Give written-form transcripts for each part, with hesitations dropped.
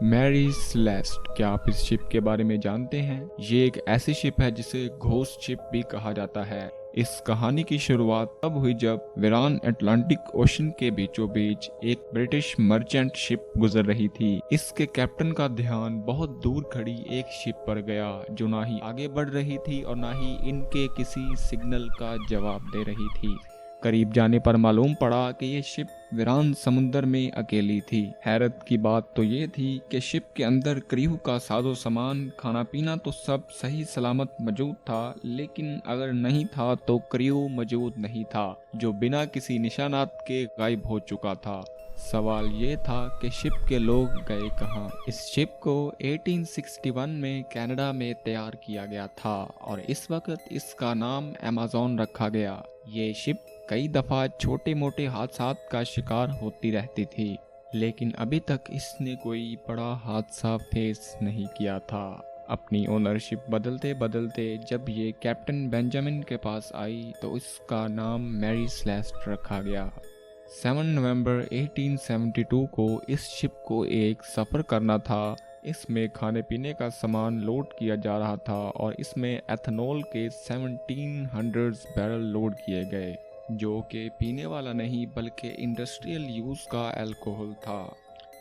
Mary Celeste, क्या आप इस शिप के बारे में जानते हैं? ये एक ऐसी शिप है जिसे घोस्ट शिप भी कहा जाता है। इस कहानी की शुरुआत तब हुई जब वीरान अटलांटिक ओशन के बीचों बीच एक ब्रिटिश मर्चेंट शिप गुजर रही थी। इसके कैप्टन का ध्यान बहुत दूर खड़ी एक शिप पर गया जो ना ही आगे बढ़ रही थी और ना ही इनके किसी सिग्नल का जवाब दे रही थी। करीब जाने पर मालूम पड़ा कि ये शिप वीरान समुंदर में अकेली थी। हैरत की बात तो ये थी कि शिप के अंदर क्रू का साजो सामान, खाना पीना तो सब सही सलामत मौजूद था, लेकिन अगर नहीं था तो क्रू मौजूद नहीं था, जो बिना किसी निशानात के गायब हो चुका था। सवाल ये था कि शिप के लोग गए कहाँ। इस शिप को 1861 में कनाडा में तैयार किया गया था और इस वक्त इसका नाम अमेज़न रखा गया। ये शिप कई दफा छोटे मोटे हादसात का शिकार होती रहती थी, लेकिन अभी तक इसने कोई बड़ा हादसा फेस नहीं किया था। अपनी ओनरशिप बदलते बदलते जब ये कैप्टन बेंजामिन के पास आई तो इसका नाम मैरी सेलेस्ट रखा गया। 7 नवंबर 1872 को इस शिप को एक सफ़र करना था। इसमें खाने पीने का सामान लोड किया जा रहा था और इसमें एथेनॉल के 1700 बैरल लोड किए गए, जो कि पीने वाला नहीं बल्कि इंडस्ट्रियल यूज़ का अल्कोहल था।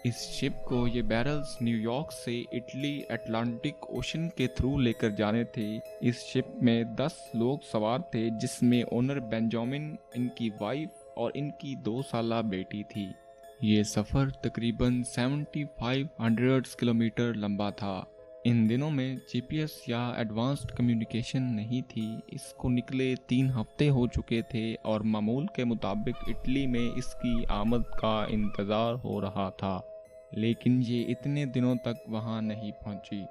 इस शिप को ये बैरल्स न्यूयॉर्क से इटली अटलांटिक ओशन के थ्रू लेकर जाने थे। इस शिप में 10 लोग सवार थे, जिसमें ओनर बेंजामिन, इनकी वाइफ और इनकी 2 साला बेटी थी। ये सफ़र तकरीबन 7500 किलोमीटर लंबा था। इन दिनों में जीपीएस या एडवांस्ड कम्युनिकेशन नहीं थी। इसको निकले 3 हफ्ते हो चुके थे और मामूल के मुताबिक इटली में इसकी आमद का इंतज़ार हो रहा था, लेकिन ये इतने दिनों तक वहाँ नहीं पहुँची।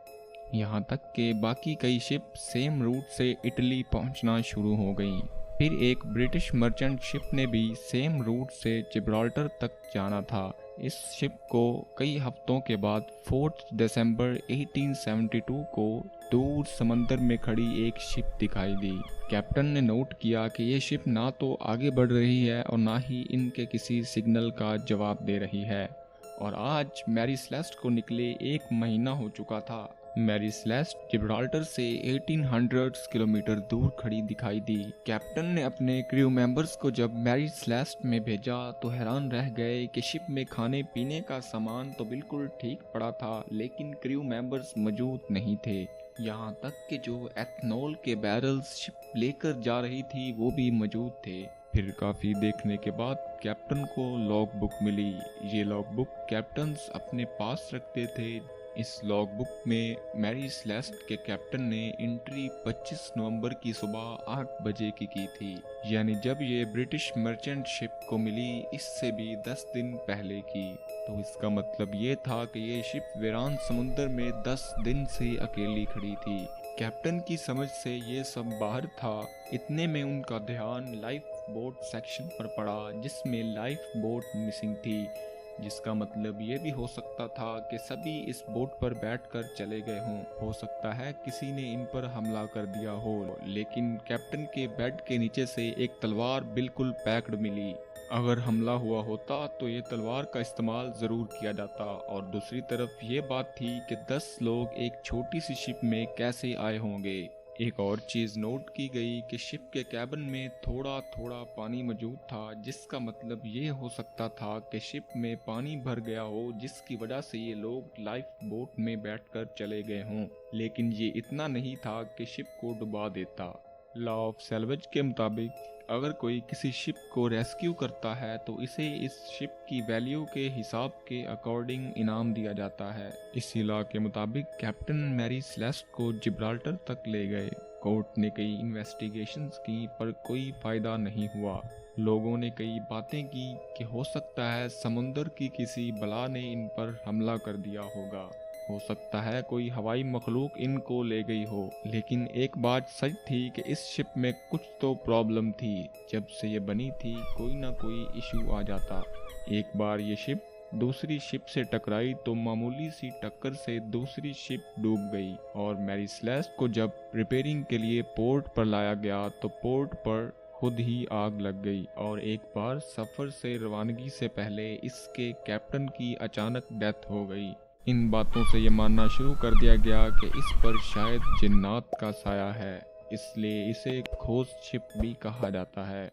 यहाँ तक कि बाकी कई शिप सेम रूट से इटली पहुँचना शुरू हो गईं। फिर एक ब्रिटिश मर्चेंट शिप ने भी सेम रूट से जिब्राल्टर तक जाना था। इस शिप को कई हफ्तों के बाद 4 दिसंबर 1872 को दूर समंदर में खड़ी एक शिप दिखाई दी। कैप्टन ने नोट किया कि ये शिप ना तो आगे बढ़ रही है और ना ही इनके किसी सिग्नल का जवाब दे रही है। और आज मैरी सेलेस्ट को निकले 1 महीना हो चुका था। मैरी सेलेस्ट जिब्राल्टर से 1800 किलोमीटर दूर खड़ी दिखाई दी। कैप्टन ने अपने क्रू मेंबर्स को जब मैरी सेलेस्ट में भेजा तो हैरान रह गए कि शिप में खाने पीने का सामान तो बिल्कुल ठीक पड़ा था, लेकिन क्रू मेंबर्स मौजूद नहीं थे। यहाँ तक कि जो एथेनॉल के बैरल्स शिप लेकर जा रही थी वो भी मौजूद थे। फिर काफ़ी देखने के बाद कैप्टन को लॉग बुक मिली। ये लॉग बुक कैप्टन्स अपने पास रखते थे। इस लॉग बुक में मैरी सेलेस्ट के कैप्टन ने एंट्री 25 नवंबर की सुबह 8 बजे की थी, यानी जब ये ब्रिटिश मर्चेंट शिप को मिली इससे भी 10 दिन पहले की। तो इसका मतलब ये था कि ये शिप वीरान समुंदर में 10 दिन से अकेली खड़ी थी। कैप्टन की समझ से ये सब बाहर था। इतने में उनका ध्यान लाइफ बोट सेक्शन पर पड़ा, जिसमें लाइफ बोट मिसिंग थी, जिसका मतलब ये भी हो सकता था कि सभी इस बोट पर बैठकर चले गए हों। हो सकता है किसी ने इन पर हमला कर दिया हो, लेकिन कैप्टन के बेड के नीचे से एक तलवार बिल्कुल पैक्ड मिली। अगर हमला हुआ होता तो ये तलवार का इस्तेमाल ज़रूर किया जाता। और दूसरी तरफ ये बात थी कि 10 लोग एक छोटी सी शिप में कैसे आए होंगे। एक और चीज़ नोट की गई कि शिप के कैबिन में थोड़ा थोड़ा पानी मौजूद था, जिसका मतलब ये हो सकता था कि शिप में पानी भर गया हो, जिसकी वजह से ये लोग लाइफ बोट में बैठकर चले गए हों। लेकिन ये इतना नहीं था कि शिप को डुबा देता। लॉ ऑफ सैल्वेज के मुताबिक अगर कोई किसी शिप को रेस्क्यू करता है तो इसे इस शिप की वैल्यू के हिसाब के अकॉर्डिंग इनाम दिया जाता है। इसी लॉ के मुताबिक कैप्टन मैरी सेलेस्ट को जिब्राल्टर तक ले गए। कोर्ट ने कई इन्वेस्टिगेशंस की पर कोई फायदा नहीं हुआ। लोगों ने कई बातें की कि हो सकता है समुंदर की किसी बला ने इन पर हमला कर दिया होगा। हो सकता है कोई हवाई मखलूक इनको ले गई हो। लेकिन एक बात सच थी कि इस शिप में कुछ तो प्रॉब्लम थी। जब से ये बनी थी कोई ना कोई इशू आ जाता। एक बार ये शिप दूसरी शिप से टकराई तो मामूली सी टक्कर से दूसरी शिप डूब गई और मैरी सेलेस्ट को जब रिपेयरिंग के लिए पोर्ट पर लाया गया तो पोर्ट पर खुद ही आग लग गई। और एक बार सफ़र से रवानगी से पहले इसके कैप्टन की अचानक डेथ हो गई। इन बातों से ये मानना शुरू कर दिया गया कि इस पर शायद जिन्नात का साया है, इसलिए इसे घोस्ट शिप भी कहा जाता है।